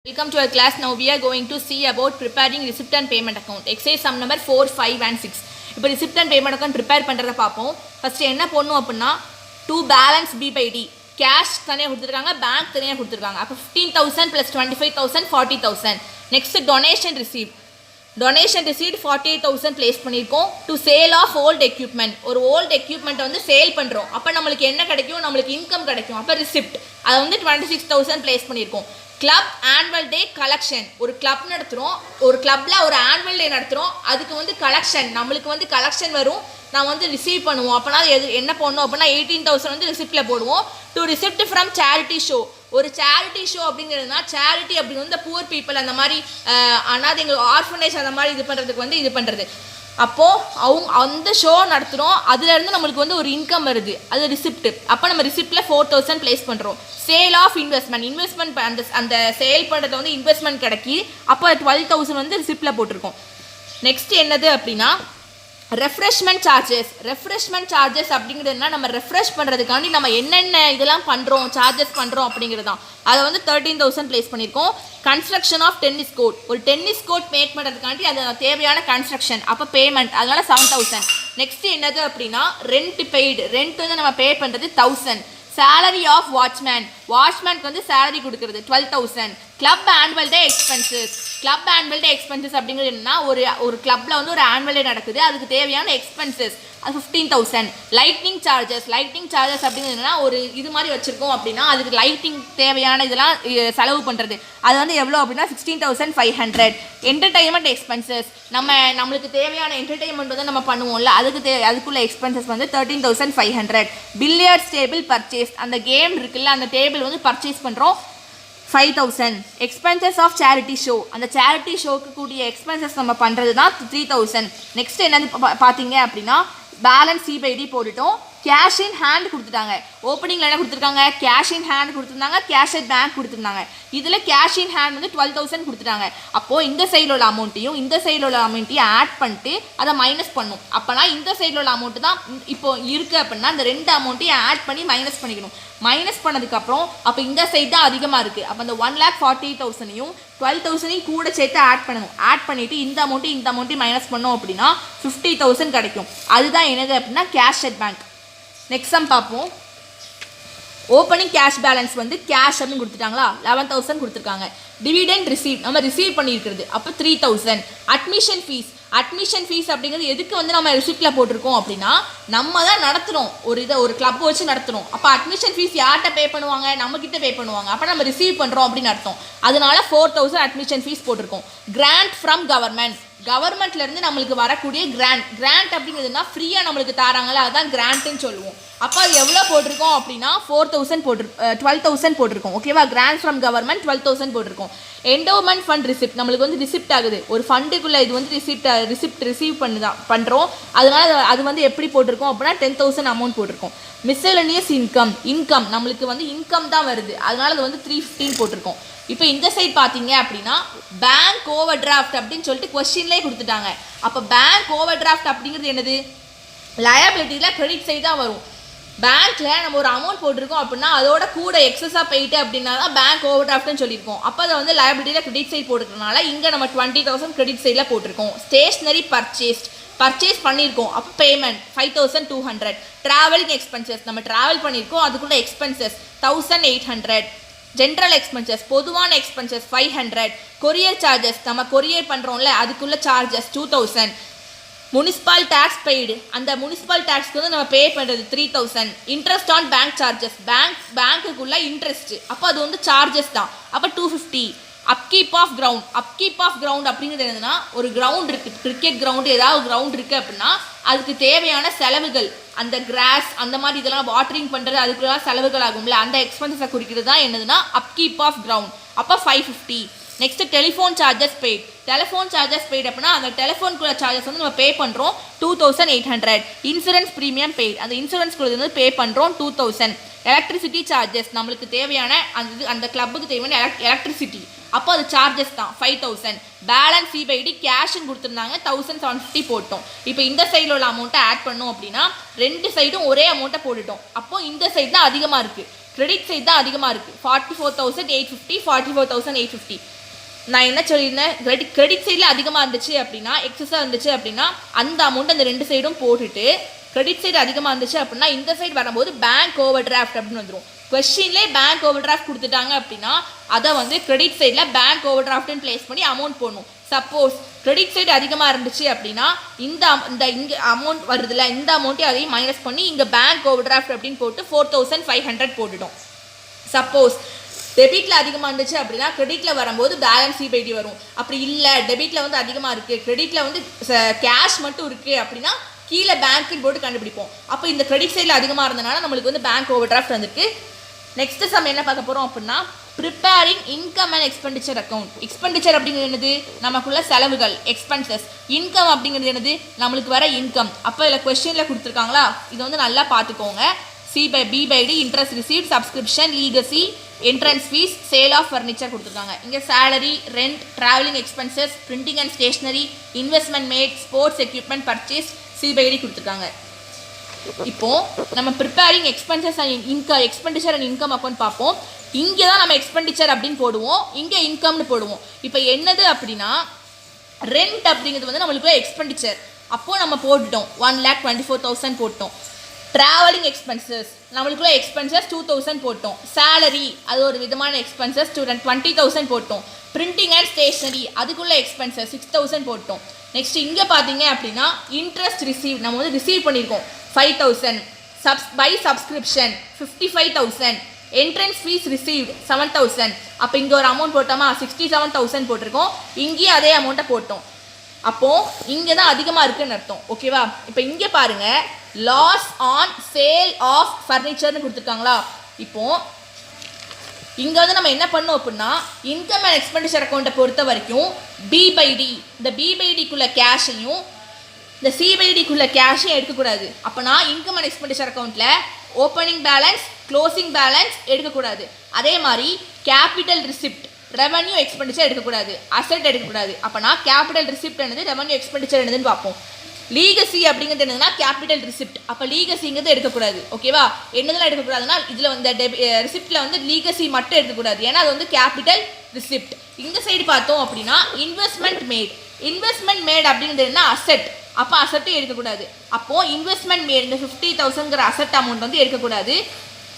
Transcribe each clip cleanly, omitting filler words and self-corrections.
Welcome to our class. Now we are going to see about preparing receipt and payment account. Exercise sum number 4, 5 and 6. இப்போ receipt and payment account prepare பண்ணுறத பார்ப்போம். First என்ன பண்ணணும் அப்படின்னா to balance B by D. Cash தனியாக கொடுத்துருக்காங்க, bank தனியாக கொடுத்துருக்காங்க. அப்போ 15,000 plus 25,000 40,000. Next donation receipt. Donation receipt 48,000 place பண்ணியிருக்கோம். To sale of old equipment. ஒரு old equipment வந்து சேல் பண்ணுறோம். அப்போ நம்மளுக்கு என்ன கிடைக்கும்? நம்மளுக்கு இன்கம் கிடைக்கும். அப்போ receipt. அதை வந்து 26,000 place பண்ணியிருக்கோம். Club annual day collection. ஒரு கிளப் நடத்துகிறோம், ஒரு கிளப்பில் ஒரு ஆனுவல் டே நடத்துகிறோம், அதுக்கு வந்து கலெக்ஷன், நம்மளுக்கு வந்து கலெக்ஷன் வரும், நான் வந்து ரிசீவ் பண்ணுவோம். அப்போனா என்ன பண்ணணும் அப்படின்னா 18,000 வந்து ரிசிப்டில் போடுவோம். To receipt from charity show. ஒரு சேரிட்டி ஷோ அப்படிங்கிறதுனா சேரிட்டி அப்படின்னு வந்து புவர் பீப்புள் அந்த மாதிரி அனாதைகள் ஆர்ஃபனேஜ் அந்த மாதிரி இது பண்ணுறதுக்கு வந்து இது பண்ணுறது. அப்போது அந்த ஷோ நடத்துகிறோம், அதுலேருந்து நம்மளுக்கு வந்து ஒரு இன்கம் வருது, அது ரிசிப்ட். அப்போ நம்ம ரிசிப்டில் 4,000 ப்ளேஸ் பண்ணுறோம். சேல் ஆஃப் இன்வெஸ்ட்மெண்ட் அந்த சேல் பண்ணுறது வந்து இன்வெஸ்ட்மெண்ட் கிடைக்கி, அப்போ 12,000 வந்து ரிசிப்டில் போட்டிருக்கோம். நெக்ஸ்ட் என்னது அப்படின்னா ரெஃப்ரெஷ்மெண்ட் சார்ஜஸ் அப்படிங்கிறதுனா நம்ம ரெஃப்ரெஷ் பண்ணுறதுக்காண்டி நம்ம என்னென்ன இதெல்லாம் பண்ணுறோம், சார்ஜஸ் பண்ணுறோம் அப்படிங்கிறது தான். அதை வந்து 13,000 ப்ளேஸ் பண்ணியிருக்கோம். Construction of tennis court. ஒரு டென்னிஸ் கோர்ட் மேக் பண்ணுறதுக்காண்டி அது தேவையான கன்ஸ்ட்ரக்ஷன், அப்போ பேமெண்ட், அதனால 7,000. நெக்ஸ்ட் என்னது அப்படின்னா ரெண்ட் பெய்டு. ரெண்ட் வந்து நம்ம பே பண்ணுறது 1,000. சேலரி ஆஃப் வாட்ச்மேனுக்கு வந்து சேலரி கொடுக்குறது 12,000. கிளப் ஆனுவல் டே எக்ஸ்பென்சஸ் அப்படிங்கிறது என்னன்னா ஒரு கிளப்பில் வந்து ஒரு ஆனுவல் டே நடக்குது, அதுக்கு தேவையான எக்ஸ்பென்சஸ் அது 15,000. லைட்னிங் சார்ஜஸ் அப்படிங்கிறது என்னன்னா ஒரு இது மாதிரி வச்சுருக்கோம் அப்படின்னா அதுக்கு லைட்டிங் தேவையான இதெல்லாம் செலவு பண்ணுறது, அது வந்து எவ்வளோ அப்படின்னா 16,500. என்டர்டெயின்மெண்ட் எக்ஸ்பென்சஸ், நம்மளுக்கு தேவையான என்டர்டெயின்மெண்ட் வந்து நம்ம பண்ணுவோம்ல, அதுக்குள்ள எக்ஸ்பென்சஸ் வந்து 13,500. பில்லியர்ட்ஸ் டேபிள் பர்ச்சேஸ், அந்த கேம் இருக்குல்ல, அந்த டேபிள் வந்து பர்ச்சேஸ் பண்ணுறோம் 5,000. எக்ஸ்பென்சஸ் ஆஃப் சேரிட்டி ஷோ, அந்த சேரிட்டி ஷோக்கு கூடிய எக்ஸ்பென்சஸ் நம்ம பண்ணுறது தான் 3,000. நெக்ஸ்ட் என்னது பார்த்தீங்க அப்படின்னா பேலன்ஸ் சி பை டி போட்டுட்டோம். கேஷ் இன் ஹேண்ட் கொடுத்துட்டாங்க. ஓப்பனிங்கில் என்ன கொடுத்துருக்காங்க? கேஷ் இன் ஹேண்ட் கொடுத்துருந்தாங்க, கேஷ் அட் பேங்க் கொடுத்துருந்தாங்க. இதில் கேஷ் இன் ஹேண்ட் வந்து 12,000 கொடுத்துட்டாங்க. அப்போது இந்த சைடில் உள்ள அமௌண்ட்டையும் இந்த சைடில் உள்ள அமௌண்ட்டையும் ஆட் பண்ணிட்டு அதை மைனஸ் பண்ணும். அப்போனா இந்த சைடில் உள்ள அமௌண்ட்டு தான் இப்போ இருக்குது அப்படின்னா அந்த ரெண்டு அமௌண்ட்டையும் ஆட் பண்ணி மைனஸ் பண்ணிக்கணும். மைனஸ் பண்ணதுக்கப்புறம் அப்போ இந்த சைடு தான் அதிகமாக இருக்குது, அப்போ அந்த 1,48,000ஐயும் 12,000ஐயும் கூட சேர்த்து ஆட் பண்ணணும். ஆட் பண்ணிவிட்டு இந்த அமௌண்ட்டையும் மைனஸ் பண்ணோம் அப்படின்னா 50,000 கிடைக்கும். அதுதான் என்னது அப்படின்னா cash at bank. Next sum பார்ப்போம். ஓப்பனிங் கேஷ் பேலன்ஸ் வந்து கேஷ் அப்படின்னு கொடுத்துட்டாங்களா, 11,000 கொடுத்துருக்காங்க. டிவிடெண்ட் ரிசீவ் நம்ம ரிசீவ் பண்ணியிருக்கிறது, அப்போ 3,000. அட்மிஷன் ஃபீஸ் அப்படிங்கிறது எதுக்கு வந்து நம்ம ரிசிப்டில் போட்டிருக்கோம் அப்படின்னா நம்ம தான் நடத்துகிறோம், ஒரு கிளப் வச்சு நடத்துகிறோம். அப்போ அட்மிஷன் ஃபீஸ் யார்கிட்ட பே பண்ணுவாங்க? நம்மக்கிட்ட பே பண்ணுவாங்க. அப்போ நம்ம ரிசீவ் பண்ணுறோம் அப்படின்னு அர்த்தம். அதனால 4,000 அட்மிஷன் ஃபீஸ் போட்டிருக்கோம். கிராண்ட் ஃப்ரம் கவர்மெண்ட்லேருந்து நம்மளுக்கு வரக்கூடிய கிராண்ட் அப்படிங்கிறதுனா ஃப்ரீயாக நம்மளுக்கு தராங்களா, அதுதான் கிராண்ட்டுன்னு சொல்லுவோம். அப்போ அது எவ்வளோ போட்டிருக்கோம் அப்படின்னா 12,000 போட்டிருக்கோம். ஓகேவா? கிராண்ட் ஃப்ரம் கவர்மெண்ட் 12,000 போட்டிருக்கோம். என்டோமெண்ட் ஃபண்ட் ரிசிப்ட், நம்மளுக்கு வந்து ரிசிப்ட் ஆகுது, ஒரு ஃபண்டுக்குள்ளே இது வந்து ரிசிப்ட் ரிசீவ் பண்ணுறோம். அதனால அது வந்து எப்படி போட்டிருக்கோம் அப்படின்னா 10,000 அமௌண்ட் போட்டிருக்கோம். மிஸ்செலனியஸ் இன்கம் நம்மளுக்கு வந்து இன்கம் தான் வருது, அதனால அது வந்து 315 போட்டிருக்கோம். இப்போ இந்த சைட் பார்த்தீங்க அப்படின்னா பேங்க் ஓவர் டிராஃப்ட் அப்படின்னு சொல்லிட்டு கொஸ்டின்லேயே கொடுத்துட்டாங்க. அப்போ பேங்க் ஓவர் டிராஃப்ட் அப்படிங்கிறது என்னது? லயபிலிட்டியில் கிரெடிட் சைடு தான் வரும். பேங்க்கில் நம்ம ஒரு அமௌண்ட் போட்டிருக்கோம் அப்படின்னா அதோட கூட எக்ஸஸாக போயிட்டு அப்படின்னா தான் பேங்க் ஓவர் டிராஃப்ட்னு சொல்லியிருக்கோம். அப்போ அதை வந்து லயபிலிட்டியில் கிரெடிட் சைட் போட்டுக்கிறதுனால இங்கே நம்ம 20,000 கிரெடிட் சைடில் போட்டிருக்கோம். ஸ்டேஷ்னரி பர்ச்சேஸ் பண்ணியிருக்கோம், அப்போ பேமெண்ட் 5,200. ட்ராவலிங் எக்ஸ்பென்சஸ், நம்ம ட்ராவல் பண்ணியிருக்கோம், அதுக்குள்ள எக்ஸ்பென்சஸ் 1,800. ஜென்ரல் எக்ஸ்பென்சஸ், பொதுவான எக்ஸ்பென்சஸ் 500. கொரியர் சார்ஜஸ், நம்ம கொரியர் பண்ணுறோம்ல அதுக்குள்ள சார்ஜஸ் 2,000. முனிசிபல் டேக்ஸ் பெய்டு, அந்த முனிசிபல் டேக்ஸ்க்கு வந்து நம்ம பே பண்ணுறது 3,000. இன்ட்ரெஸ்ட் ஆன் பேங்க் சார்ஜஸ், பேங்க்குள்ள இன்ட்ரெஸ்ட், அப்போ அது வந்து சார்ஜஸ் தான், அப்போ 250. அப்கீப் ஆஃப் கிரவுண்ட் அப்படிங்கிறது என்னதுன்னா ஒரு கிரவுண்ட் இருக்குது, கிரிக்கெட் கிரவுண்டு ஏதாவது கிரவுண்ட் இருக்குது அப்படின்னா அதுக்கு தேவையான செலவுகள், அந்த கிராஸ் அந்த மாதிரி இதெல்லாம் வாட்டரிங் பண்ணுறது அதுக்குலாம் செலவுகள் ஆகும்ல, அந்த எக்ஸ்பென்சஸை குறிக்கிறது தான் என்னதுன்னா அப்கீப் ஆஃப் கிரவுண்ட், அப்போ 550. நெக்ஸ்ட் டெலிஃபோன் சார்ஜஸ் பெய்ட் அப்படின்னா அந்த டெலிஃபோனுக்குள்ள சார்ஜஸ் வந்து நம்ம பே பண்ணுறோம் 2,800. இன்சூரன்ஸ் ப்ரீமியம் பெய்ட், அந்த இன்சூரன்ஸ்குள்ள வந்து பே பண்ணுறோம் 2,000. எலக்ட்ரிசிட்டி சார்ஜஸ், நம்மளுக்கு தேவையான அந்த கிளப்புக்கு தேவையான எலக்ட்ரிசிட்டி, அப்போ அது சார்ஜஸ் தான் 5,000. பேலன்ஸ் சி பை டி கேஷ்ன்னு கொடுத்துருந்தாங்க 1,750 போட்டோம். இப்போ இந்த சைடில் உள்ள அமௌண்ட்டை ஆட் பண்ணோம் அப்படின்னா ரெண்டு சைடும் ஒரே அமௌண்ட்டை போட்டுட்டோம். அப்போது இந்த சைடு தான் அதிகமாக இருக்குது. கிரெடிட் சைடு தான் அதிகமாக இருக்குது. 44,850 44,850. நான் என்ன சொல்லியிருந்தேன், கிரெடிட் சைடில் அதிகமாக இருந்துச்சு அப்படின்னா, எக்ஸஸாக இருந்துச்சு அப்படின்னா அந்த அமௌண்ட் அந்த ரெண்டு சைடும் போட்டுட்டு, கிரெடிட் சைடு அதிகமாக இருந்துச்சு அப்படின்னா இந்த சைடு வரும்போது பேங்க் ஓவர் டிராஃப்ட் அப்படின்னு வந்துடும். கொஸ்டின்லேயே பேங்க் ஓவர் டிராஃப்ட் கொடுத்துட்டாங்க அப்படின்னா அதை வந்து கிரெடிட் சைடில் பேங்க் ஓவர் டிராஃப்ட்னு பிளேஸ் பண்ணி அமௌண்ட் போடணும். சப்போஸ் கிரெடிட் சைடு அதிகமாக இருந்துச்சு அப்படின்னா இந்த இங்கே அமௌண்ட் வருதுல்ல, இந்த அமௌண்ட்டையும் அதையும் மைனஸ் பண்ணி இங்கே பேங்க் ஓவர் டிராஃப்ட் அப்படின்னு போட்டு 4,500 போட்டுட்டோம். சப்போஸ் டெபிட்டில் அதிகமாக இருந்துச்சு அப்படின்னா கிரெடிட்டில் வரும்போது பேலன்ஸ் C/D வரும். அப்படி இல்லை டெபிட்டில் வந்து அதிகமாக இருக்குது, கிரெடிட்டில் வந்து கேஷ் மட்டும் இருக்குது அப்படின்னா கீழே பேங்க்குன்னு போட்டு கண்டுபிடிப்போம். அப்போ இந்த கிரெடிட் சைடில் அதிகமாக இருந்தனால நம்மளுக்கு வந்து பேங்க் ஓவர் டிராஃப்ட் வந்துருக்கு. நெக்ஸ்ட் சம் என்ன பார்க்க போகிறோம் அப்படின்னா, preparing income and expenditure account. Expenditure அப்படிங்கிறது என்னது, நமக்குள்ள செலவுகள் எக்ஸ்பென்சஸ். இன்கம் அப்படிங்கிறது என்னது, நம்மளுக்கு வர இன்கம். அப்போ இதில் கொஸ்டினில் கொடுத்துருக்காங்களா, இதை வந்து நல்லா பார்த்துக்கோங்க. C/B/D interest received, subscription, legacy, entrance fees, sale of furniture கொடுத்துருக்காங்க. இங்கே salary, rent, travelling expenses, printing and stationery, investment made, sports equipment purchase, C/D கொடுத்துருக்காங்க. இப்போ நம்ம preparing expenses and expenditure and income account பார்ப்போம். இங்கே தான் நம்ம எக்ஸ்பெண்டிச்சர் அப்படின்னு போடுவோம், இங்கே இன்கம்னு போடுவோம். இப்போ என்னது அப்படின்னா, ரெண்ட் அப்படிங்கிறது வந்து நம்மளுக்கு எக்ஸ்பெண்டிச்சர். அப்போது நம்ம போட்டுட்டோம் 1,24,000 போட்டோம். ட்ராவலிங் எக்ஸ்பென்சஸ் நம்மளுக்குள்ள எக்ஸ்பென்சஸ் 2,000 போட்டோம். சேலரி அது ஒரு விதமான எக்ஸ்பென்சஸ் 20,000 போட்டோம். பிரிண்டிங் அண்ட் ஸ்டேஷ்னரி அதுக்குள்ள எக்ஸ்பென்சஸ் 6,000 போட்டோம். நெக்ஸ்ட் இங்கே பார்த்தீங்க அப்படின்னா இன்ட்ரெஸ்ட் ரிசீவ் நம்ம வந்து ரிசீவ் பண்ணியிருக்கோம் 5,000. By subscription 55,000. Entrance fees received 7,000. அப்போ இங்கே ஒரு அமௌண்ட் போட்டோமா 67,000 போட்டிருக்கோம். இங்கேயும் அதே அமௌண்ட்டை போட்டோம். அப்போது இங்கே தான் அதிகமாக இருக்குன்னு அர்த்தம். ஓகேவா? இப்போ இங்கே பாருங்கள், லாஸ் ஆன் சேல் ஆஃப் ஃபர்னிச்சர்னு கொடுத்துருக்காங்களா. இப்போது இங்கே வந்து நம்ம என்ன பண்ணோம் அப்படின்னா, இன்கம் அண்ட் எக்ஸ்பெண்டிச்சர் அக்கௌண்ட்டை பொறுத்த வரைக்கும் B/D, இந்த B/Dக்குள்ள கேஷையும் இந்த C/Dக்குள்ள கேஷையும் எடுக்கக்கூடாது. அப்போனா இன்கம் அண்ட் எக்ஸ்பெண்டிச்சர் அக்கௌண்ட்டில் ஓப்பனிங் பேலன்ஸ், க்ளோசிங் பேலன்ஸ் எடுக்கக்கூடாது. அதே மாதிரி கேபிட்டல் ரிசிப்ட், ரெவன்யூ எக்ஸ்பெண்டிச்சர் எடுக்கக்கூடாது, அசெட் எடுக்கக்கூடாது. அப்போனா கேபிட்டல் ரிசிப்ட் என்னது, ரெவன்யூ எக்ஸ்பெண்டிச்சர் என்னதுன்னு பார்ப்போம். லீகசி அப்படிங்கிறது என்னதுன்னா கேபிட்டல் ரிசிப்ட். அப்போ லீகசிங்கிறது எடுக்கக்கூடாது. ஓகேவா? என்னதெல்லாம் எடுக்கக்கூடாதுன்னா இதில் வந்து ரிசிப்டில் வந்து லீகசி மட்டும் எடுக்கக்கூடாது, ஏன்னா அது வந்து கேபிட்டல் ரிசிப்ட். இந்த சைடு பார்த்தோம் அப்படின்னா இன்வெஸ்ட்மெண்ட் மேட். இன்வெஸ்ட்மெண்ட் மேட் அப்படிங்கிறது என்ன, அசெட். அப்போ அசட்டும் எடுக்கக்கூடாது. அப்போது இன்வெஸ்ட்மெண்ட் மேட் இந்த 50,000ங்கிற அசெட் அமௌண்ட் வந்து எடுக்கக்கூடாது.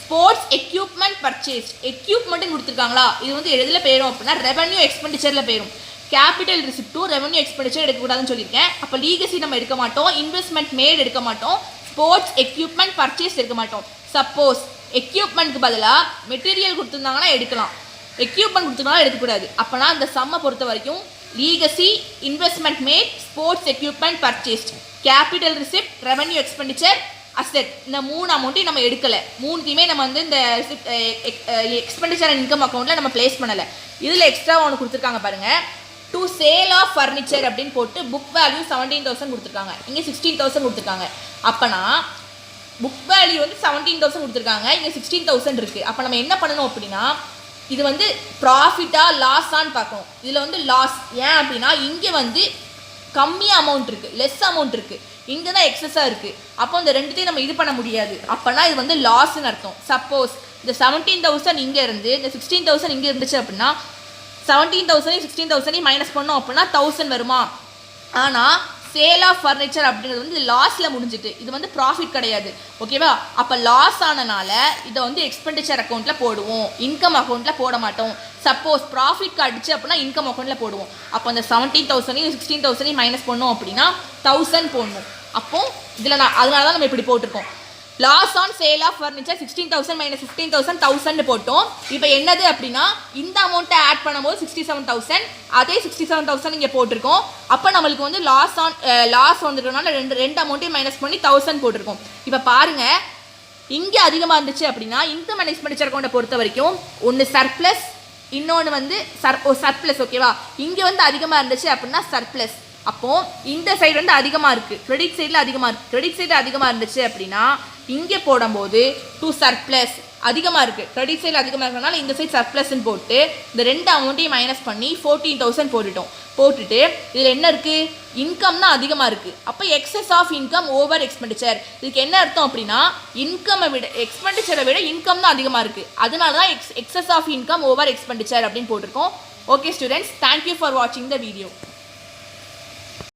ஸ்போர்ட்ஸ் எக்யூப்மெண்ட் பர்ச்சேஸ், எக்யூப்மெண்ட்னு கொடுத்துருக்காங்களா, இது வந்து எதில் போயிடும் அப்படின்னா ரெவன்யூ எக்ஸ்பெண்டிச்சரில் போயிடும். கேபிட்டல் ரிசிப்டும் ரெவன்யூ எக்ஸ்பெண்டிச்சர் எடுக்கக்கூடாதுன்னு சொல்லியிருக்கேன். அப்போ லீகசி நம்ம எடுக்க மாட்டோம், இன்வெஸ்ட்மெண்ட் மேட் எடுக்க மாட்டோம், ஸ்போர்ட்ஸ் எக்யூப்மெண்ட் பர்ச்சேஸ் எடுக்க மாட்டோம். சப்போஸ் எக்யூப்மெண்ட்டுக்கு பதிலாக மெட்டீரியல் கொடுத்துருந்தாங்கன்னா எடுக்கலாம், எக்யூப்மெண்ட் கொடுத்துருந்தாலும் எடுக்கக்கூடாது. அப்போனா இந்த சம்மை பொறுத்த வரைக்கும் legacy, investment made, sports equipment purchased, capital receipt, revenue expenditure, asset, இந்த 3 அமௌண்ட்டையும் நம்ம எடுக்கலை. 3த்தையுமே நம்ம வந்து இந்த எக்ஸ்பெண்டிச்சர் அண்ட் இன்கம் அக்கௌண்ட்டில் நம்ம பிளேஸ் பண்ணலை. இதில் எக்ஸ்ட்ரா ஒன்று கொடுத்துருக்காங்க பாருங்கள், டு சேல் ஆஃப் ஃபர்னிச்சர் அப்படின்னு போட்டு புக் வேல்யூ 17,000 கொடுத்துருக்காங்க, இங்கே 16,000 கொடுத்துருக்காங்க. அப்போனா புக் வேல்யூ வந்து 17,000 கொடுத்துருக்காங்க, இங்கே 16,000 இருக்குது. அப்போ நம்ம என்ன பண்ணணும் அப்படின்னா, இது வந்து ப்ராஃபிட்டா லாஸான்னு பார்க்கணும். இதில் வந்து லாஸ். ஏன் அப்படின்னா இங்கே வந்து கம்மி அமௌண்ட் இருக்குது, லெஸ் அமௌண்ட் இருக்குது, இங்கே தான் எக்ஸஸாக இருக்குது. அப்போ இந்த ரெண்டுத்தையும் நம்ம இது பண்ண முடியாது. அப்போனா இது வந்து லாஸ்ன்னு அர்த்தம். சப்போஸ் இந்த 17,000 இங்கே இருந்து இந்த 16,000 இங்கே இருந்துச்சு அப்படின்னா 17,000 16,000 மைனஸ் பண்ணோம் அப்படின்னா 1,000 வருமா. ஆனால் சேல் ஆஃப் ஃபர்னிச்சர் அப்படிங்கிறது வந்து லாஸில் முடிஞ்சிட்டு, இது வந்து ப்ராஃபிட் கிடையாது. ஓகேவா? அப்போ லாஸ் ஆனனால இதை வந்து எக்ஸ்பெண்டிச்சர் அக்கௌண்ட்டில் போடுவோம், இன்கம் அக்கௌண்ட்டில் போட மாட்டோம். சப்போஸ் ப்ராஃபிட் அடிச்சு அப்படின்னா இன்கம் அக்கௌண்ட்டில் போடுவோம். அப்போ அந்த 17,000 16,000 மைனஸ் பண்ணோம் அப்படின்னா 1,000 போடணும். அப்போது இதில் அதனால தான் நம்ம இப்படி போட்டிருக்கோம். Loss on sale of furniture 16,000 minus 15,000 1,000 போட்டோம். இப்போ என்னது அப்படின்னா இந்த அமௌண்ட்டை ஆட் பண்ணும்போது 67,000, அதே 67,000 இங்கே போட்டிருக்கோம். அப்போ நம்மளுக்கு வந்து லாஸ் வந்துட்டோம்னால ரெண்டு அமௌண்ட்டையும் மைனஸ் பண்ணி 1,000 போட்டிருக்கோம். இப்போ பாருங்கள், இங்கே அதிகமாக இருந்துச்சு அப்படின்னா இன்கம் அண்ட் எக்ஸ்பெண்டிச்சர் அக்கௌண்ட்டை பொறுத்த வரைக்கும் ஒன்று சர்ப்ளஸ், இன்னொன்று வந்து சர்ப்ளஸ். ஓகேவா? இங்கே வந்து அதிகமாக இருந்துச்சு அப்படின்னா சர்ப்ளஸ். அப்போது இந்த சைடு வந்து அதிகமாக இருக்குது, கிரெடிட் சைடில் அதிகமாக இருக்குது. கிரெடிட் சைடில் அதிகமாக இருந்துச்சு அப்படின்னா இங்கே போடும்போது டு சர்ப்ளஸ், அதிகமாக இருக்குது, கிரெடிட் சைடில் அதிகமாக இருக்கிறனால இந்த சைட் சர்ப்ளஸ்ன்னு போட்டு இந்த ரெண்டு அமௌண்ட்டையும் மைனஸ் பண்ணி 14,000 போட்டுட்டு இதில் என்ன இருக்குது, இன்கம் தான் அதிகமாக இருக்குது. அப்போ excess of income over expenditure. இதுக்கு என்ன அர்த்தம் அப்படின்னா இன்கம்மை விட எக்ஸ்பெண்டிச்சரை விட இன்கம் தான் அதிகமாக இருக்குது, அதனால தான் excess of income over expenditure அப்படின்னு போட்டிருக்கோம். ஓகே ஸ்டூடெண்ட்ஸ், தேங்க்யூ ஃபார் வாட்சிங் த வீடியோ.